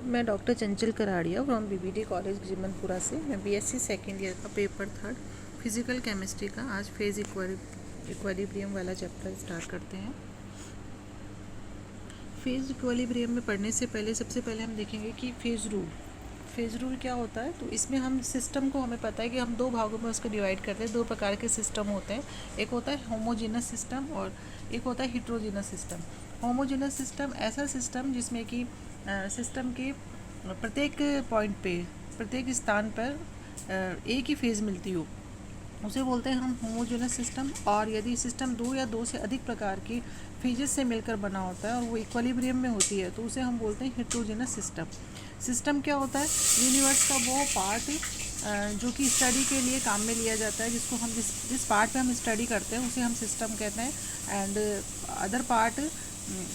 मैं doctor Chanchal Karadiya from BBD college जिमनपुरा से। मैं बीएससी सेकेंड ईयर का पेपर थर्ड फिजिकल केमिस्ट्री का आज फेज इक्विलिब्रियम वाला चैप्टर स्टार्ट करते हैं। फेज इक्विलिब्रियम में पढ़ने से पहले सबसे पहले हम देखेंगे कि फेज रूल क्या होता है। तो इसमें हम सिस्टम को, हमें पता है कि हम दो भागों में उसको डिवाइड करते हैं। दो प्रकार के सिस्टम होते हैं, एक होता है होमोजेनस सिस्टम और एक होता है हिट्रोजेनस सिस्टम। होमोजेनस सिस्टम ऐसा सिस्टम जिसमें कि सिस्टम के प्रत्येक पॉइंट पे, प्रत्येक स्थान पर एक ही फेज़ मिलती हो, उसे बोलते हैं हम होमोजेनस सिस्टम। और यदि सिस्टम दो या दो से अधिक प्रकार की फेजेस से मिलकर बना होता है और वो इक्विलिब्रियम में होती है तो उसे हम बोलते हैं हिट्रोजेनस सिस्टम। सिस्टम क्या होता है? यूनिवर्स का वो पार्ट जो कि स्टडी के लिए काम में लिया जाता है, जिसको हम जिस पार्ट पे हम स्टडी करते हैं उसे हम सिस्टम कहते हैं। एंड अदर पार्ट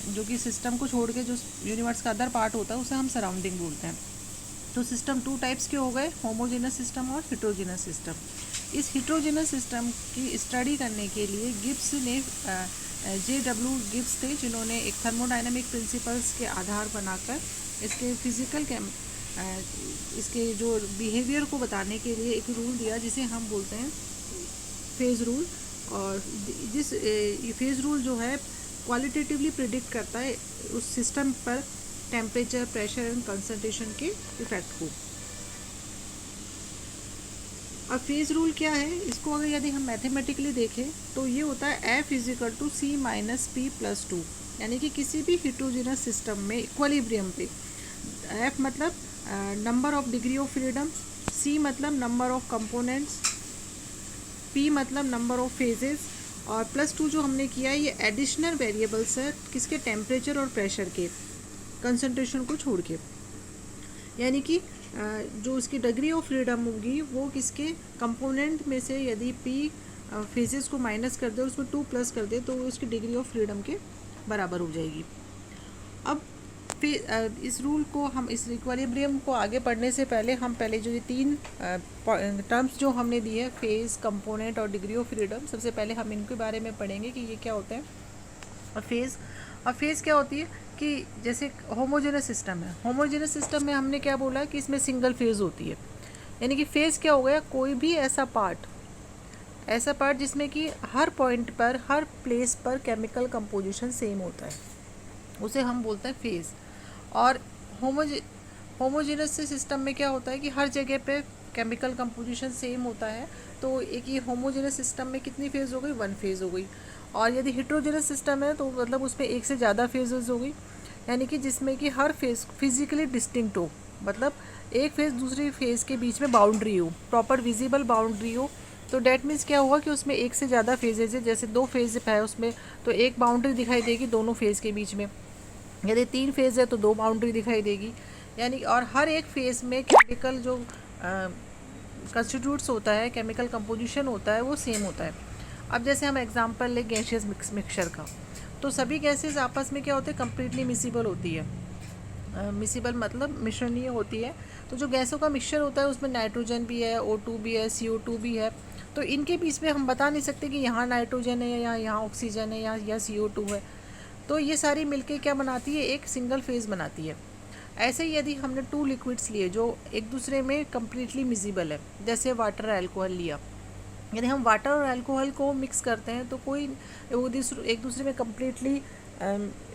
जो कि सिस्टम को छोड़ के जो यूनिवर्स का अदर पार्ट होता है उसे हम सराउंडिंग बोलते हैं। तो सिस्टम टू टाइप्स के हो गए, होमोजेनस सिस्टम और हिट्रोजेनस सिस्टम। इस हिट्रोजेनस सिस्टम की स्टडी करने के लिए गिब्स ने J.W. गिब्स थे, जिन्होंने एक थर्मोडायनेमिक प्रिंसिपल्स के आधार बनाकर इसके इसके जो बिहेवियर को बताने के लिए एक रूल दिया जिसे हम बोलते हैं फेज रूल। और जिस फेज रूल जो है क्वालिटेटिवली प्रिडिक्ट करता है उस सिस्टम पर टेम्परेचर, प्रेशर एंड कंसंट्रेशन के इफेक्ट को। अब फेज रूल क्या है, इसको अगर यदि हम मैथमेटिकली देखें तो ये होता है F = C - P + 2, यानी कि किसी भी हिट्रोजेनस सिस्टम में इक्विलिब्रियम पे F मतलब number of degree of freedom, C मतलब नंबर ऑफ कंपोनेंट्स, P मतलब नंबर ऑफ फेजेस और +2 जो हमने किया है ये एडिशनल वेरिएबल्स है किसके, टेम्परेचर और प्रेशर के, कंसंट्रेशन को छोड़ के। यानी कि जो इसकी डिग्री ऑफ फ्रीडम होगी वो किसके कंपोनेंट में से यदि P फेजेस को माइनस कर दे और उसमें 2 प्लस कर दे तो वो उसकी डिग्री ऑफ फ्रीडम के बराबर हो जाएगी। अब इस रूल को हम, इस इक्विलिब्रियम को आगे पढ़ने से पहले हम पहले जो ये तीन टर्म्स जो हमने दिए हैं, फेज, कंपोनेंट और डिग्री ऑफ फ्रीडम, सबसे पहले हम इनके बारे में पढ़ेंगे कि ये क्या होता है। और फेज़ क्या होती है कि जैसे होमोजेनस सिस्टम है, होमोजेनस सिस्टम में हमने क्या बोला कि इसमें सिंगल फेज़ होती है। यानी कि फेज़ क्या हो गया, कोई भी ऐसा पार्ट जिसमें कि हर पॉइंट पर, हर प्लेस पर केमिकल कंपोजिशन सेम होता है, उसे हम बोलते हैं फेज़। और होमोजेनस सिस्टम में क्या होता है कि हर जगह पे केमिकल कंपोजिशन सेम होता है। तो एक ये होमोजेनस सिस्टम में कितनी फेज़ हो गई, 1 फेज़ हो गई। और यदि हिट्रोजेनस सिस्टम है तो मतलब उसमें एक से ज़्यादा फेजेस हो गई, यानी कि जिसमें कि हर फेज़ फिजिकली डिस्टिंक्ट हो, मतलब एक फेज़ दूसरी फेज़ के बीच में बाउंड्री हो, प्रॉपर विजिबल बाउंड्री हो। तो डैट मीन्स क्या हुआ कि उसमें एक से ज़्यादा फेजेज है, जैसे 2 फेज़ है उसमें तो एक बाउंड्री दिखाई देगी दोनों फेज़ के बीच में। यदि 3 फेज़ है तो 2 बाउंड्री दिखाई देगी। यानी और हर एक फेज़ में केमिकल जो कंस्टिट्यूट्स होता है, केमिकल कंपोजिशन होता है, वो सेम होता है। अब जैसे हम एग्जांपल लें गैसियस मिक्सचर का, तो सभी गैसेस आपस में क्या होते हैं, कम्प्लीटली मिसिबल होती है। मिसिबल मतलब मिश्रणीय होती है। तो जो गैसों का मिक्सचर होता है उसमें नाइट्रोजन भी है, O2 भी है, CO2 भी है। तो इनके बीच में हम बता नहीं सकते कि यहाँ नाइट्रोजन है या यहाँ ऑक्सीजन है या CO2 है। तो ये सारी मिलके क्या बनाती है, एक सिंगल फेज़ बनाती है। ऐसे ही यदि हमने 2 लिक्विड्स लिए जो एक दूसरे में कम्प्लीटली मिसिबल है, जैसे वाटर अल्कोहल लिया, यदि हम वाटर और अल्कोहल को मिक्स करते हैं तो कोई वो एक दूसरे में कम्प्लीटली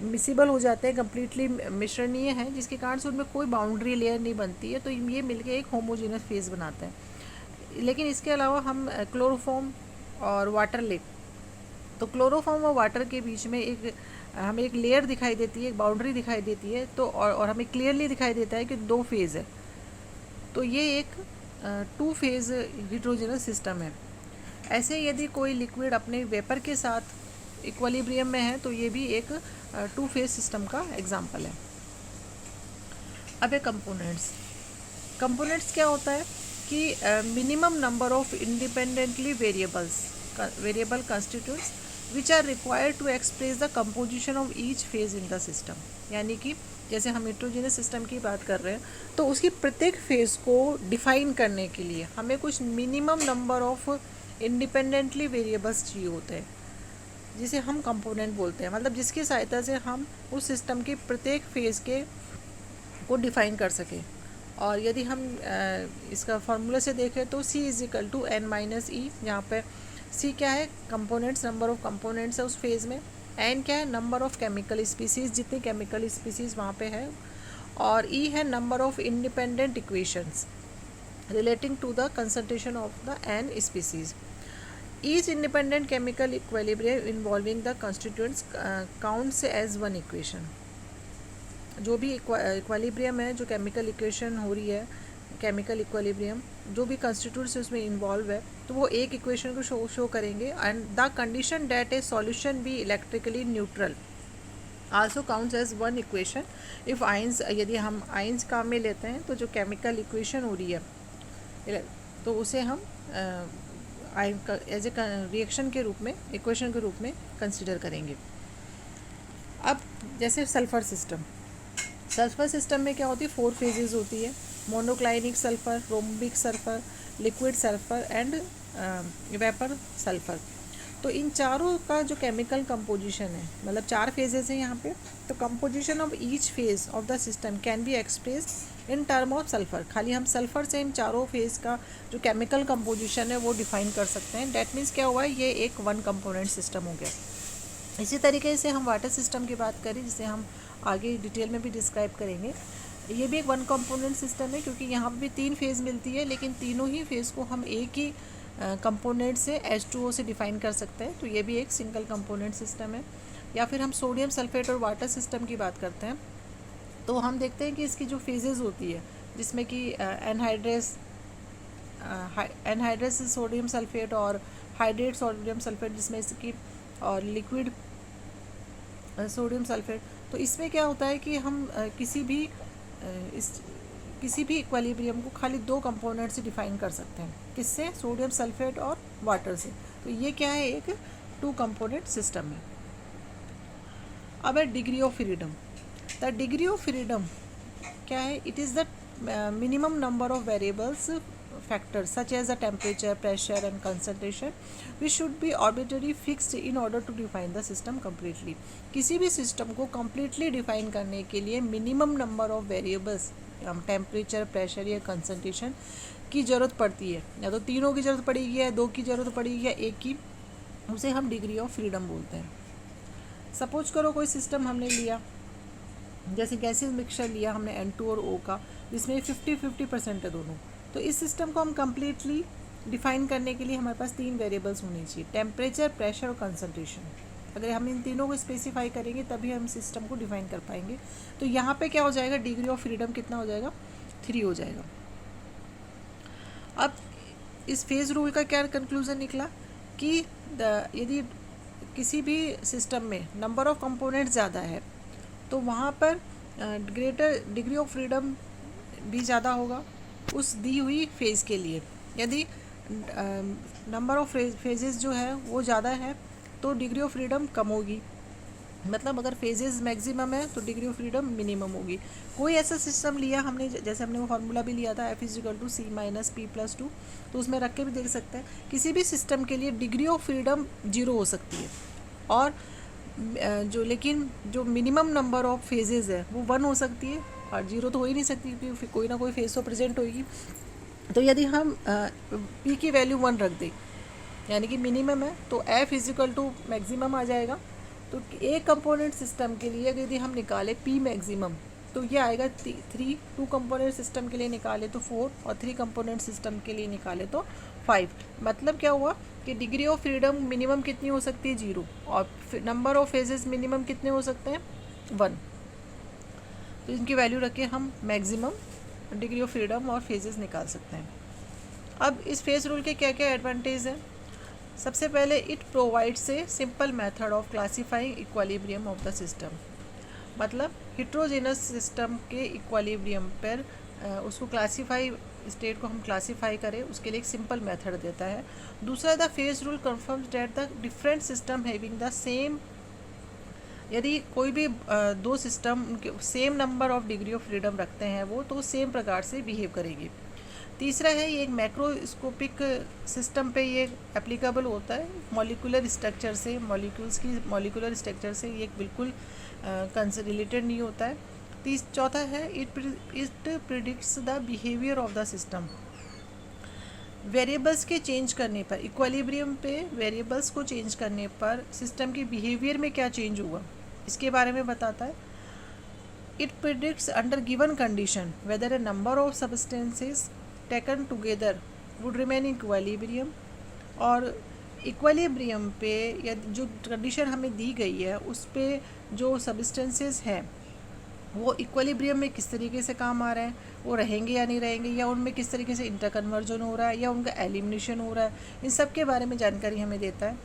मिसिबल हो जाते हैं, कम्प्लीटली मिश्रणीय है, जिसके कारण से उनमें कोई बाउंड्री लेयर नहीं बनती है। तो ये मिलके एक होमोजेनस फेज़ बनाते हैं। लेकिन इसके अलावा हम क्लोरोफॉर्म और वाटर ले, तो क्लोरोफॉर्म और वाटर के बीच में हमें एक लेयर दिखाई देती है, एक बाउंड्री दिखाई देती है। तो और हमें क्लियरली दिखाई देता है कि 2 फेज़ है। तो ये एक 2 फेज़ हिट्रोजेनस सिस्टम है। ऐसे यदि कोई लिक्विड अपने वेपर के साथ इक्विलिब्रियम में है तो ये भी एक 2 फेज़ सिस्टम का एग्जांपल है। अब है कंपोनेंट्स क्या होता है कि minimum number of independently variable constituents which are required to express the composition of each phase in the system. यानी कि जैसे हम हिट्रोजेनस सिस्टम की बात कर रहे हैं तो उसकी प्रत्येक फेज़ को डिफाइन करने के लिए हमें कुछ minimum number of independently variables चाहिए होते हैं, जिसे हम कंपोनेंट बोलते हैं। मतलब जिसकी सहायता से हम उस सिस्टम के प्रत्येक फेज़ के को डिफाइन कर सके। और यदि हम इसका फार्मूला से देखें तो C is equal to n minus e, यहाँ पे C क्या है, कंपोनेंट्स, नंबर ऑफ कंपोनेंट्स है उस फेज़ में, n क्या है, नंबर ऑफ केमिकल स्पीसीज़, जितनी केमिकल स्पीसीज़ वहाँ पे है, और E है number of independent equations relating to the concentration of the n species. Each independent chemical equilibrium involving the constituents counts as one equation. जो भी इक्वालिब्रियम है, जो केमिकल इक्वेशन हो रही है, केमिकल इक्वालिब्रियम जो भी कंस्टिट्यूट्स उसमें इन्वॉल्व है, तो वो एक इक्वेशन को शो करेंगे। And the condition that a solution be electrically neutral also counts as one equation if ions, यदि हम आयंस काम में लेते हैं तो जो केमिकल इक्वेशन हो रही है तो उसे हम एज ए रिएक्शन के रूप में, इक्वेशन के रूप में कंसिडर करेंगे। अब जैसे सल्फ़र सिस्टम में क्या होती है, 4 फेजेस होती है, monoclinic sulphur, rhombic sulphur, liquid sulphur and vapour sulphur. तो इन चारों का जो केमिकल कंपोजिशन है, मतलब 4 फेजेस हैं यहाँ पे, तो composition of each phase of the system can be expressed in term of sulphur. खाली हम सल्फ़र से इन चारों फेज का जो केमिकल कंपोजिशन है वो डिफाइन कर सकते हैं। डेट मीन्स क्या हुआ, ये एक वन कंपोनेंट सिस्टम हो गया। इसी तरीके से हम वाटर सिस्टम की बात करें, जिसे हम आगे डिटेल में भी डिस्क्राइब करेंगे, ये भी एक वन कंपोनेंट सिस्टम है, क्योंकि यहाँ पर भी 3 फेज़ मिलती है, लेकिन तीनों ही फेज़ को हम एक ही कंपोनेंट से H2O से डिफ़ाइन कर सकते हैं, तो ये भी एक सिंगल कंपोनेंट सिस्टम है। या फिर हम सोडियम सल्फेट और वाटर सिस्टम की बात करते हैं, तो हम देखते हैं कि इसकी जो फेजेस होती है, जिसमें कि एनहाइड्रस सोडियम सल्फेट और हाइड्रेट सोडियम सल्फेट, जिसमें इसकी, और लिक्विड सोडियम सल्फेट। तो इसमें क्या होता है कि हम किसी भी इक्विलिब्रियम को खाली 2 कंपोनेंट से डिफाइन कर सकते हैं, किससे, सोडियम सल्फेट और वाटर से। तो ये क्या है, एक 2 कंपोनेंट सिस्टम है। अब है degree of freedom. The degree of freedom क्या है, it is the minimum number of variables factors such as the temperature, pressure and concentration which should be arbitrary fixed in order to define the system completely. किसी भी system को completely define करने के लिए minimum number of variables, temperature, pressure या concentration की ज़रूरत पड़ती है। या तो तीनों की ज़रूरत पड़ेगी, या 2 की ज़रूरत पड़ेगी, या 1 की, उसे हम डिग्री ऑफ फ्रीडम बोलते हैं। सपोज करो कोई सिस्टम हमने लिया, जैसे गैसेस मिक्सचर लिया हमने N2 और O का, जिसमें 50-50% है दोनों। तो इस सिस्टम को हम कम्प्लीटली डिफाइन करने के लिए हमारे पास 3 वेरिएबल्स होनी चाहिए, टेम्परेचर, प्रेशर और कंसंट्रेशन। अगर हम इन तीनों को स्पेसिफाई करेंगे तभी हम सिस्टम को डिफाइन कर पाएंगे। तो यहाँ पे क्या हो जाएगा, डिग्री ऑफ फ्रीडम कितना हो जाएगा, 3 हो जाएगा। अब इस फेज़ रूल का क्या कंक्लूजन निकला कि यदि किसी भी सिस्टम में नंबर ऑफ कंपोनेंट्स ज़्यादा है तो वहाँ पर ग्रेटर डिग्री ऑफ फ्रीडम भी ज़्यादा होगा उस दी हुई फेज़ के लिए। यदि नंबर ऑफ फेजेस जो है वो ज़्यादा है तो डिग्री ऑफ फ्रीडम कम होगी। मतलब अगर फेजेस मैक्सिमम है तो डिग्री ऑफ फ्रीडम मिनिमम होगी। कोई ऐसा सिस्टम लिया हमने, जैसे हमने वो फार्मूला भी लिया था F = C - P+2, तो उसमें रख के भी देख सकते हैं। किसी भी सिस्टम के लिए डिग्री ऑफ फ्रीडम 0 हो सकती है, और लेकिन जो मिनिमम नंबर ऑफ फेजेस है वो 1 हो सकती है, और 0 तो हो ही नहीं सकती क्योंकि कोई ना कोई फेज तो प्रेजेंट होगी। तो यदि हम P की वैल्यू 1 रख दें, यानी कि मिनिमम है, तो F = मैक्सिमम आ जाएगा। तो एक कंपोनेंट सिस्टम के लिए यदि हम निकालें P मैक्सिमम, तो ये आएगा 3, 2 कंपोनेंट सिस्टम के लिए निकाले तो 4, और 3 कंपोनेंट सिस्टम के लिए निकाले तो 5। मतलब क्या हुआ कि डिग्री ऑफ फ्रीडम मिनिमम कितनी हो सकती है, 0, और नंबर ऑफ फेजेस मिनिमम कितने हो सकते हैं, 1। तो इनकी वैल्यू रख के हम मैक्सिमम डिग्री ऑफ फ्रीडम और फेजेस निकाल सकते हैं। अब इस फेज रूल के क्या क्या एडवांटेज हैं। सबसे पहले it provides a simple method of classifying equilibrium of the system. मतलब हिट्रोजेनस सिस्टम के इक्विलिब्रियम पर उसको क्लासीफाई, स्टेट को हम क्लासीफाई करें, उसके लिए एक सिंपल मेथड देता है। दूसरा, the phase rule confirms that the different system having the same, यदि कोई भी 2 सिस्टम उनके same number of degree of freedom रखते हैं वो, तो सेम प्रकार से बिहेव करेगी। तीसरा है, ये एक मैक्रोस्कोपिक सिस्टम पे ये एप्लीकेबल होता है। मॉलिक्यूलर स्ट्रक्चर से, मॉलिक्यूल्स की मॉलिक्यूलर स्ट्रक्चर से ये बिल्कुल रिलेटेड नहीं होता है। चौथा है it predicts the behaviour of the system. Variables के चेंज करने पर, इक्विलिब्रियम पे वेरिएबल्स को चेंज करने पर सिस्टम के बिहेवियर में क्या चेंज हुआ, इसके बारे में बताता है। It predicts under given condition whether a number of substances taken together would remain in equilibrium. और इक्विलिब्रियम पे या जो कंडीशन हमें दी गई है उस पे जो सब्सटेंसेस हैं वो इक्विलिब्रियम में किस तरीके से काम आ रहे हैं, वो रहेंगे या नहीं रहेंगे, या उनमें किस तरीके से इंटरकन्वर्जन हो रहा है या उनका एलिमिनेशन हो रहा है, इन सब के बारे में जानकारी हमें देता है।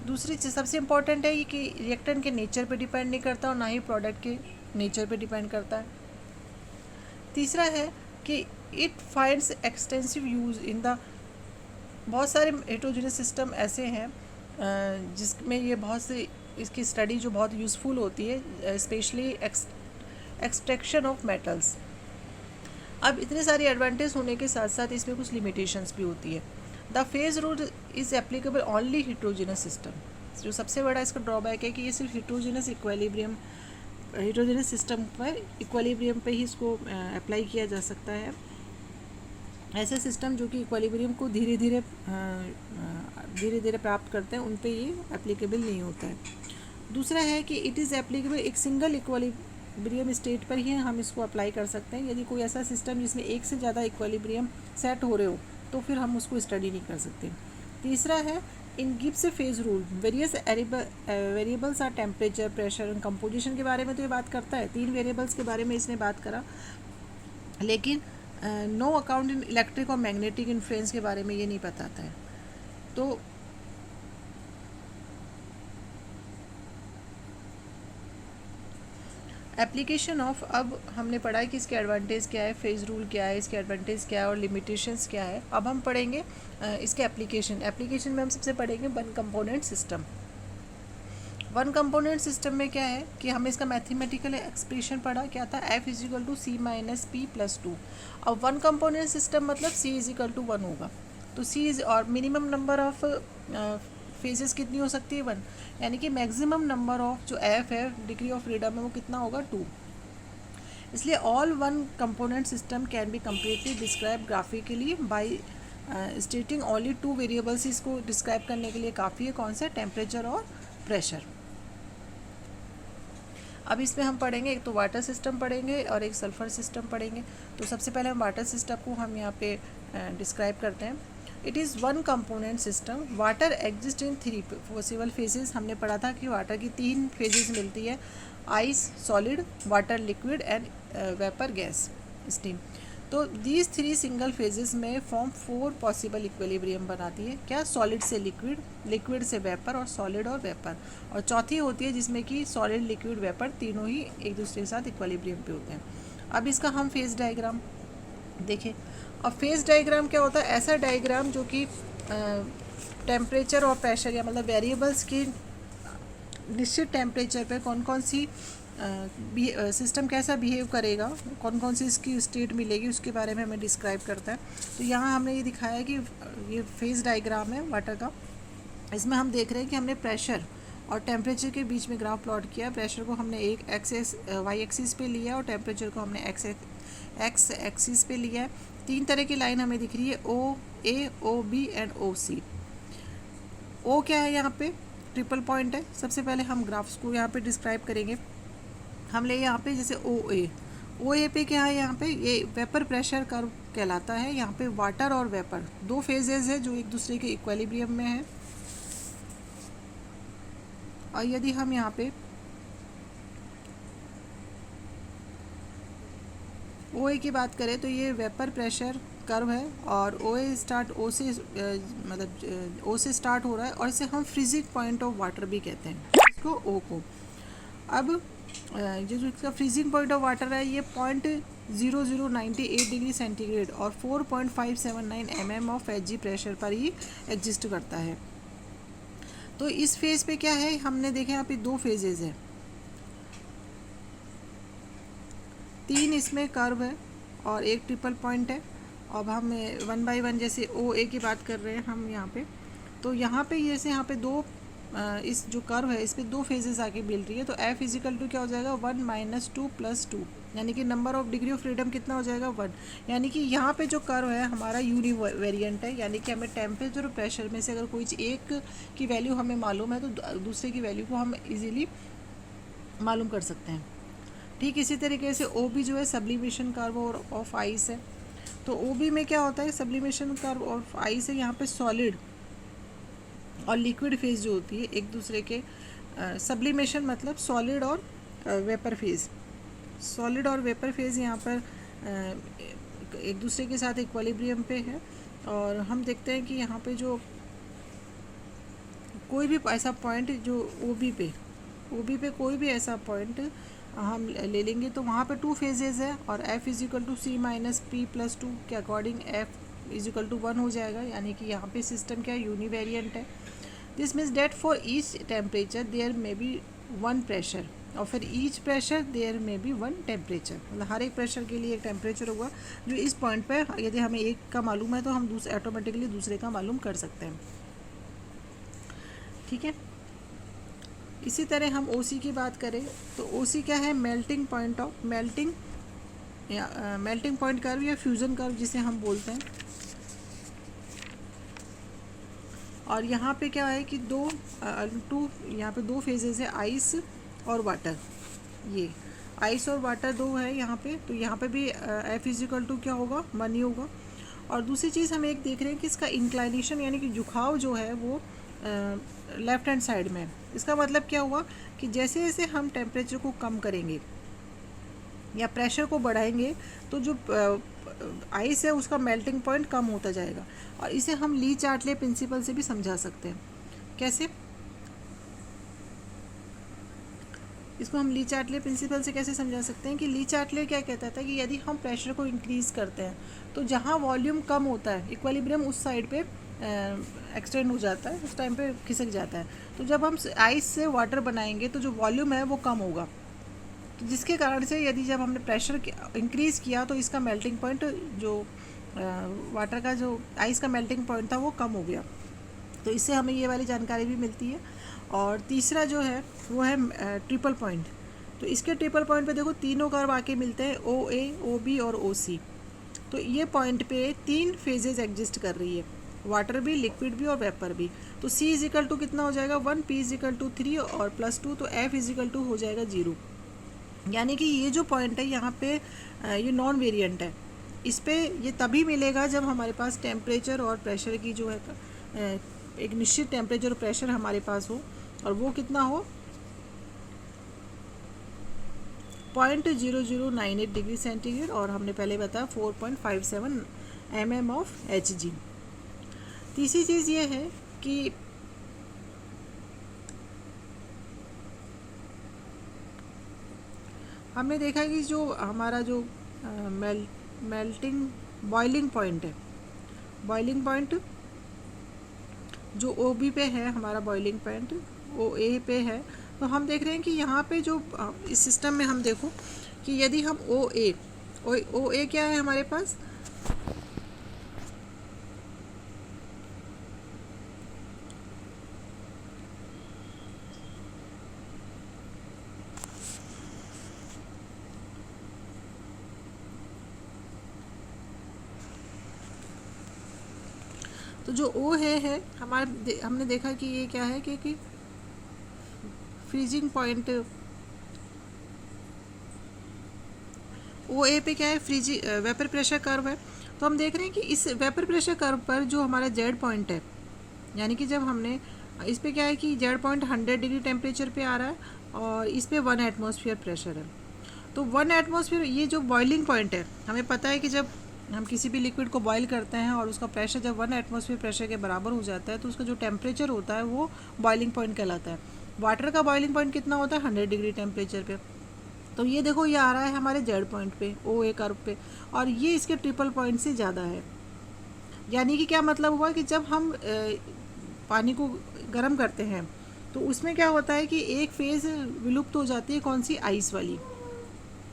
दूसरी चीज़ सबसे इम्पॉर्टेंट है ये कि रिएक्टेंट के नेचर पे डिपेंड नहीं करता और ना ही प्रोडक्ट के नेचर पे डिपेंड करता है। तीसरा है कि it finds extensive use in the, बहुत सारे हेटेरोजेनस सिस्टम ऐसे हैं जिसमें ये बहुत से इसकी स्टडी जो बहुत यूज़फुल होती है, स्पेशली एक्सट्रैक्शन ऑफ मेटल्स। अब इतने सारे एडवांटेज होने के साथ साथ इसमें कुछ लिमिटेशंस भी होती है। The phase rule is applicable only heterogeneous system. जो सबसे बड़ा इसका ड्रॉबैक है कि ये सिर्फ हेटेरोजेनस सिस्टम पर इक्विलिब्रियम पे ही इसको अप्लाई किया जा सकता है। ऐसे सिस्टम जो कि इक्विलिब्रियम को धीरे धीरे प्राप्त करते हैं उन पे ये एप्लीकेबल नहीं होता है। दूसरा है कि इट इज़ एप्लीकेबल एक सिंगल इक्विलिब्रियम स्टेट पर ही हम इसको अप्लाई कर सकते हैं। यदि कोई ऐसा सिस्टम जिसमें एक से ज़्यादा इक्विलिब्रियम सेट हो रहे हो तो फिर हम उसको स्टडी नहीं कर सकते। तीसरा है in Gibbs phase rule various variables are temperature, pressure and composition के बारे में तो ये बात करता है। 3 वेरिएबल्स के बारे में इसने बात करा, लेकिन नो अकाउंट इन इलेक्ट्रिक और मैग्नेटिक इन्फ्लुएंस के बारे में ये नहीं बताता है। तो एप्लीकेशन ऑफ, अब हमने पढ़ा है कि इसके एडवांटेज क्या है, फेज रूल क्या है, इसके एडवांटेज क्या है और लिमिटेशंस क्या है। अब हम पढ़ेंगे इसके एप्लीकेशन में हम सबसे पढ़ेंगे one component system. One component system में क्या है कि हमने इसका मैथमेटिकल एक्सप्रेशन पढ़ा, क्या था, F = C - P + 2। अब वन कंपोनेंट सिस्टम मतलब C = 1 होगा, तो C इज और मिनिमम नंबर ऑफ फेजेस कितनी हो सकती है 1, यानी कि मैक्सिमम नंबर ऑफ जो F है, डिग्री ऑफ फ्रीडम है, वो कितना होगा 2। इसलिए all one component system can be completely describe graphically by stating only 2 variables. इसको डिस्क्राइब करने के लिए काफ़ी है, कौन सा, टेम्परेचर और प्रेशर। अब इसमें हम पढ़ेंगे, एक तो वाटर सिस्टम पढ़ेंगे और एक सल्फर सिस्टम पढ़ेंगे। तो सबसे पहले हम वाटर सिस्टम को हम यहाँ पे डिस्क्राइब करते हैं। It is one component system. Water exist in 3 possible phases. हमने पढ़ा था कि वाटर की 3 फेजेस मिलती है, ice, solid, water, liquid and vapour, gas, steam. तो दीज 3 सिंगल फेजेस में फॉर्म 4 पॉसिबल इक्विलिब्रियम बनाती है। क्या, सॉलिड से लिक्विड, लिक्विड से वेपर और सॉलिड और वेपर। और चौथी होती है जिसमें कि सॉलिड, लिक्विड, वेपर तीनों ही एक दूसरे के साथ इक्विलिब्रियम पे होते हैं। अब इसका हम फेज डायग्राम देखें। अब फेज डायग्राम क्या होता है, ऐसा डायग्राम जो कि टेम्परेचर और प्रेशर या मतलब वेरिएबल्स की निश्चित टेम्परेचर पे कौन कौन सी सिस्टम कैसा बिहेव करेगा, कौन कौन सी इसकी स्टेट मिलेगी, उसके बारे में हमें डिस्क्राइब करता है। तो यहाँ हमने ये दिखाया है कि ये फेज डायग्राम है वाटर का। इसमें हम देख रहे हैं कि हमने प्रेशर और टेम्परेचर के बीच में ग्राफ प्लॉट किया। प्रेशर को हमने एक वाई एक्सिस पे लिया और टेम्परेचर को हमने एक्स एक्सिस पे लिया है। 3 तरह की लाइन हमें दिख रही है, ओ ए, ओ बी एंड ओ सी। ओ क्या है, यहाँ पे ट्रिपल पॉइंट है। सबसे पहले हम ग्राफ्स को यहाँ पे डिस्क्राइब करेंगे। हम ले यहाँ पे जैसे ओ ए पे क्या है, यहाँ पे ये वेपर प्रेशर कर्व कहलाता है। यहाँ पे वाटर और वेपर 2 फेजेस है जो एक दूसरे के इक्विलिब्रियम में है। और यदि हम यहाँ पे ओ ए की बात करें तो ये वेपर प्रेशर कर्व है और ओ ए स्टार्ट ओ से मतलब ओ से स्टार्ट हो रहा है और इसे हम फ्रीजिंग पॉइंट ऑफ वाटर भी कहते हैं, इसको ओ को। अब जो इसका फ्रीजिंग पॉइंट ऑफ वाटर है ये 0.0098 डिग्री सेंटीग्रेड और 4.579 mm ऑफ Hg प्रेशर पर ही एग्जिस्ट करता है। तो इस फेज पे क्या है, हमने देखा यहाँ पे 2 फेजेस हैं, 3 इसमें कर्व है और एक ट्रिपल पॉइंट है। अब हम 1 बाय 1 जैसे ओ ए की बात कर रहे हैं हम यहाँ पे, तो यहाँ पे जैसे यहाँ पे 2 इस जो कर्व है इस पे दो फेजेस आके मिल रही है, तो एफ इजिकल टू क्या हो जाएगा 1 - 2 + 2, यानी कि number of degree of freedom कितना हो जाएगा 1। यानी कि यहाँ पे जो कर्व है हमारा यूनिवेरिएंट है, यानी कि हमें टेम्परेचर और प्रेशर में से अगर कोई एक की वैल्यू हमें मालूम है तो दूसरे की वैल्यू को हम इजीली मालूम कर सकते हैं। ठीक इसी तरीके से ओ बी जो है सब्लिमेशन कर्व और ऑफ आइस है। तो ओ बी में क्या होता है, सब्लिमेशन कर्व ऑफ आइस है, यहाँ पे सॉलिड और लिक्विड फेज जो होती है एक दूसरे के, सब्लिमेशन मतलब सॉलिड और वेपर फेज, सॉलिड और वेपर फेज यहाँ पर एक दूसरे के साथ इक्विलिब्रियम पे है। और हम देखते हैं कि यहाँ पे जो कोई भी ऐसा पॉइंट जो ओ बी पे कोई भी ऐसा पॉइंट हम ले लेंगे तो वहाँ पे टू फेजेस है और F is equal to C - P + 2 के अकॉर्डिंग एफ इजिकल टू 1 हो जाएगा, यानी कि यहाँ पे सिस्टम क्या यूनिवेरिएंट है। This means that for each temperature there may be 1 pressure और फिर each pressure there may be 1 temperature, मतलब हर एक प्रेशर के लिए एक टेम्परेचर होगा जो इस पॉइंट पर यदि हमें एक का मालूम है तो हम ऑटोमेटिकली दूसरे का मालूम कर सकते हैं। ठीक है, इसी तरह हम ओ सी की बात करें तो ओ सी क्या है, melting point of melting point curve या फ्यूज़न कर्व जिसे हम बोलते हैं। और यहाँ पे क्या है कि यहाँ पे दो फेजेस है, आइस और वाटर। ये आइस और वाटर दो है यहाँ पे, तो यहाँ पे भी एफ इजिकल टू क्या होगा 1 ही होगा। और दूसरी चीज़ हम एक देख रहे हैं कि इसका इंक्लाइनेशन यानी कि झुकाव जो है वो लेफ्ट हैंड साइड में है। इसका मतलब क्या हुआ कि जैसे जैसे हम टेम्परेचर को कम करेंगे या प्रेशर को बढ़ाएंगे तो जो आइस है उसका मेल्टिंग पॉइंट कम होता जाएगा। और इसे हम ली चार्टले प्रिंसिपल से भी समझा सकते हैं। कैसे? इसको हम ली चार्टले प्रिंसिपल से कैसे समझा सकते हैं कि ली चार्टले क्या कहता था कि यदि हम प्रेशर को इंक्रीज़ करते हैं तो जहाँ वॉल्यूम कम होता है इक्विलिब्रियम उस साइड पे एक्सटेंड हो जाता है, उस टाइम पे खिसक जाता है। तो जब हम आइस से वाटर बनाएंगे तो जो वॉल्यूम है वो कम होगा, तो जिसके कारण से यदि जब हमने प्रेशर इंक्रीज़ किया तो इसका मेल्टिंग पॉइंट जो वाटर का जो आइस का मेल्टिंग पॉइंट था वो कम हो गया। तो इससे हमें ये वाली जानकारी भी मिलती है। और तीसरा जो है वो है ट्रिपल पॉइंट। तो इसके ट्रिपल पॉइंट पे देखो तीनों कर्व आके मिलते हैं, ओ ए, ओ बी और ओ सी। तो ये पॉइंट पे 3 फेजेस एग्जिस्ट कर रही है, वाटर भी, लिक्विड भी और वेपर भी। तो C इजिकल टू कितना हो जाएगा 1, P इजिकल टू 3 और +2, तो F इजिकल टू हो जाएगा 0। यानी कि ये जो पॉइंट है यहाँ पे ये नॉन वेरिएंट है। इस पे ये तभी मिलेगा जब हमारे पास टेम्परेचर और प्रेशर की जो है एक निश्चित टेम्परेचर और प्रेशर हमारे पास हो, और वो कितना हो 0.0098 डिग्री सेंटीग्रेड, और हमने पहले बताया 4.57 mm ऑफ Hg। तीसरी चीज़ ये है कि हमने देखा कि जो हमारा जो बॉइलिंग पॉइंट है, बॉइलिंग पॉइंट जो ओ बी पे है, हमारा बॉइलिंग पॉइंट ओ ए पे है। तो हम देख रहे हैं कि यहाँ पे जो इस सिस्टम में हम देखो कि यदि हम ओ ए क्या है हमारे पास, तो जो ओ है हमने देखा कि ये क्या है कि फ्रीजिंग पॉइंट ओ ए पे क्या है, वेपर प्रेशर कर्व है। तो हम देख रहे हैं कि इस वेपर प्रेशर कर्व पर जो हमारा जेड पॉइंट है, यानी कि जब हमने इस पे क्या है कि जेड पॉइंट 100 डिग्री टेम्परेचर पे आ रहा है और इस पे 1 एटमॉस्फेयर प्रेशर है। तो 1 एटमॉस्फेयर, ये जो बॉइलिंग पॉइंट है, हमें पता है कि जब हम किसी भी लिक्विड को बॉईल करते हैं और उसका प्रेशर जब 1 एटमॉस्फेयर प्रेशर के बराबर हो जाता है तो उसका जो टेम्परेचर होता है वो बॉइलिंग पॉइंट कहलाता है। वाटर का बॉइलिंग पॉइंट कितना होता है 100 डिग्री टेम्परेचर पे। तो ये देखो ये आ रहा है हमारे जेड पॉइंट पे, ओ ए कर्व पे, और ये इसके ट्रिपल पॉइंट से ज़्यादा है। यानी कि क्या मतलब हुआ कि जब हम पानी को गर्म करते हैं तो उसमें क्या होता है कि एक फेज़ विलुप्त हो जाती है, कौन सी, आइस वाली,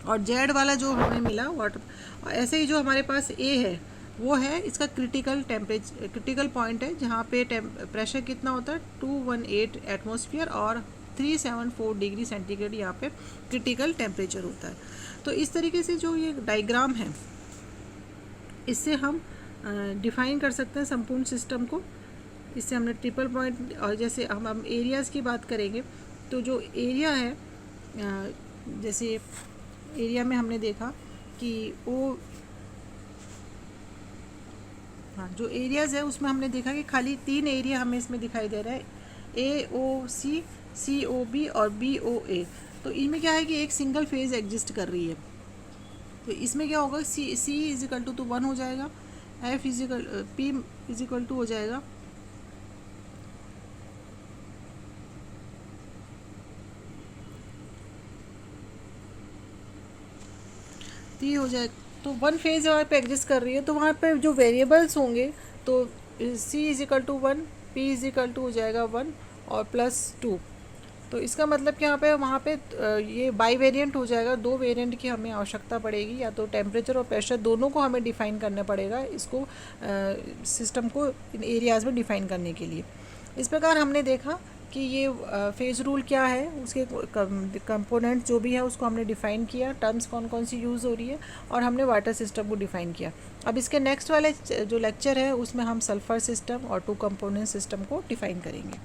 और जेड वाला जो हमें मिला वाटर। ऐसे ही जो हमारे पास ए है, वो है इसका क्रिटिकल पॉइंट है, जहाँ पे प्रेशर कितना होता है 218 एटमॉस्फेयर और 374 डिग्री सेंटीग्रेड यहाँ पे क्रिटिकल टेम्परेचर होता है। तो इस तरीके से जो ये डायग्राम है, इससे हम डिफाइन कर सकते हैं संपूर्ण सिस्टम को। इससे हमने ट्रिपल पॉइंट, और जैसे हम एरियाज़ की बात करेंगे तो जो एरिया है, जैसे एरिया में हमने देखा कि वो, हाँ, जो एरियाज़ है उसमें हमने देखा कि खाली 3 एरिया हमें इसमें दिखाई दे रहा है, AOC, COB और BOA। तो इनमें क्या है कि एक सिंगल फेज एग्जिस्ट कर रही है। तो इसमें क्या होगा, C इजिकल टू 1 हो जाएगा, P इजिकल टू हो जाएगा तो हो जाए। तो 1 फेज वहाँ पे एग्जिस्ट कर रही है, तो वहाँ पे जो वेरिएबल्स होंगे तो C is equal to 1, P is equal to हो जाएगा 1 और +2। तो इसका मतलब कि यहाँ पे वहाँ पे ये बाई वेरिएंट हो जाएगा, 2 वेरिएंट की हमें आवश्यकता पड़ेगी, या तो टेम्परेचर और प्रेशर दोनों को हमें डिफ़ाइन करना पड़ेगा इसको, सिस्टम को इन एरियाज़ में डिफ़ाइन करने के लिए। इस प्रकार हमने देखा कि ये फेज रूल क्या है, उसके कंपोनेंट जो भी है उसको हमने डिफ़ाइन किया, टर्म्स कौन कौन सी यूज़ हो रही है, और हमने वाटर सिस्टम को डिफ़ाइन किया। अब इसके नेक्स्ट वाले जो लेक्चर है उसमें हम सल्फर सिस्टम और 2 कंपोनेंट सिस्टम को डिफ़ाइन करेंगे।